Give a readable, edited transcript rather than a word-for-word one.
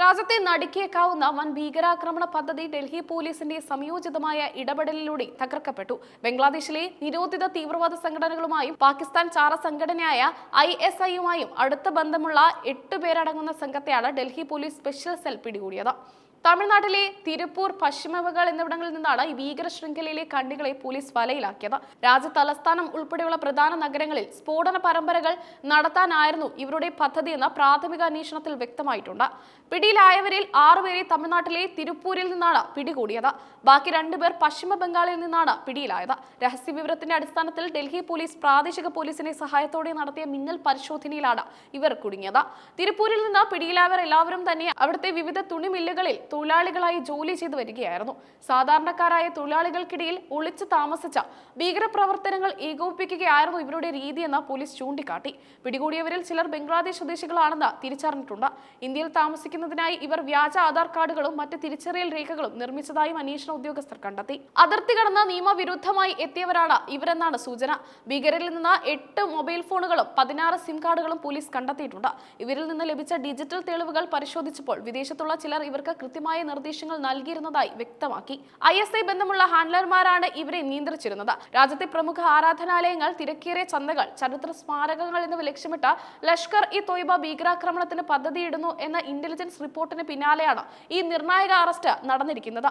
രാജ്യത്തെ നടുക്കിയേക്കാവുന്ന വൻ ഭീകരാക്രമണ പദ്ധതി ഡൽഹി പോലീസിന്റെ സംയോജിതമായ ഇടപെടലിലൂടെ തകർക്കപ്പെട്ടു. ബംഗ്ലാദേശിലെ നിരോധിത തീവ്രവാദ സംഘടനകളുമായും പാകിസ്ഥാൻ ചാര സംഘടനയായ ISIയുമായും അടുത്ത ബന്ധമുള്ള 8 പേരടങ്ങുന്ന സംഘത്തെയാണ് ഡൽഹി പോലീസ് സ്പെഷ്യൽ സെൽ പിടികൂടിയത്. തമിഴ്നാട്ടിലെ തിരുപ്പൂർ, പശ്ചിമ ബംഗാൾ എന്നിവിടങ്ങളിൽ നിന്നാണ് ഈ ഭീകര ശൃംഖലയിലെ കണ്ണികളെ പോലീസ് വലയിലാക്കിയത്. രാജ്യ തലസ്ഥാനം ഉൾപ്പെടെയുള്ള പ്രധാന നഗരങ്ങളിൽ സ്ഫോടന പരമ്പരകൾ നടത്താനായിരുന്നു ഇവരുടെ പദ്ധതിയെന്ന് പ്രാഥമിക അന്വേഷണത്തിൽ വ്യക്തമായിട്ടുണ്ട്. പിടിയിലായവരിൽ 6 പേരെ തമിഴ്നാട്ടിലെ തിരുപ്പൂരിൽ നിന്നാണ് പിടികൂടിയത്. ബാക്കി 2 പേർ പശ്ചിമ ബംഗാളിൽ നിന്നാണ് പിടിയിലായത്. രഹസ്യവിവരത്തിന്റെ അടിസ്ഥാനത്തിൽ ഡൽഹി പോലീസ് പ്രാദേശിക പോലീസിന്റെ സഹായത്തോടെ നടത്തിയ മിന്നൽ പരിശോധനയിലാണ് ഇവർ കുടുങ്ങിയത്. തിരുപ്പൂരിൽ നിന്ന് പിടിയിലായവർ എല്ലാവരും തന്നെ അവിടുത്തെ വിവിധ തുണിമില്ലുകളിൽ തൊഴിലാളികളായി ജോലി ചെയ്തു വരികയായിരുന്നു. സാധാരണക്കാരായ തൊഴിലാളികൾക്കിടയിൽ ഒളിച്ചു താമസിച്ച ഭീകരപ്രവർത്തനങ്ങൾ ഏകോപിപ്പിക്കുകയായിരുന്നു ഇവരുടെ രീതിയെന്ന് പോലീസ് ചൂണ്ടിക്കാട്ടി. പിടികൂടിയവരിൽ ചിലർ ബംഗ്ലാദേശ് സ്വദേശികളാണെന്ന് തിരിച്ചറിഞ്ഞിട്ടുണ്ട്. ഇന്ത്യയിൽ താമസിക്കുന്നതിനായി ഇവർ വ്യാജ ആധാർ കാർഡുകളും മറ്റ് തിരിച്ചറിയൽ രേഖകളും നിർമ്മിച്ചതായും അന്വേഷണ ഉദ്യോഗസ്ഥർ കണ്ടെത്തി. അതിർത്തി കടന്ന് നിയമവിരുദ്ധമായി എത്തിയവരാണ് ഇവരെന്നാണ് സൂചന. ഭീകരരിൽ നിന്ന് 8 മൊബൈൽ ഫോണുകളും 16 സിം കാർഡുകളും പോലീസ് കണ്ടെത്തിയിട്ടുണ്ട്. ഇവരിൽ നിന്ന് ലഭിച്ച ഡിജിറ്റൽ തെളിവുകൾ പരിശോധിച്ചപ്പോൾ വിദേശത്തുള്ള ചിലർ ഇവർക്ക് കൃത്യമായ നിർദ്ദേശങ്ങൾ നൽകിയിരുന്നതായി വ്യക്തമാക്കി. ISI ബന്ധമുള്ള ഹാൻഡ്ലർമാരാണ് ഇവരെ നിയന്ത്രിച്ചിരുന്നത്. രാജ്യത്തെ പ്രമുഖ ആരാധനാലയങ്ങൾ, തിരക്കേറിയ ചന്തകൾ, ചരിത്ര സ്മാരകങ്ങൾ എന്നിവ ലക്ഷ്യമിട്ട് ലഷ്കർ-ഇ-തോയ്ബ ഭീകരാക്രമണത്തിന് പദ്ധതിയിടുന്നു എന്ന ഇന്റലിജൻസ് റിപ്പോർട്ടിന് പിന്നാലെയാണ് ഈ നിർണായക അറസ്റ്റ് നടന്നിരിക്കുന്നത്.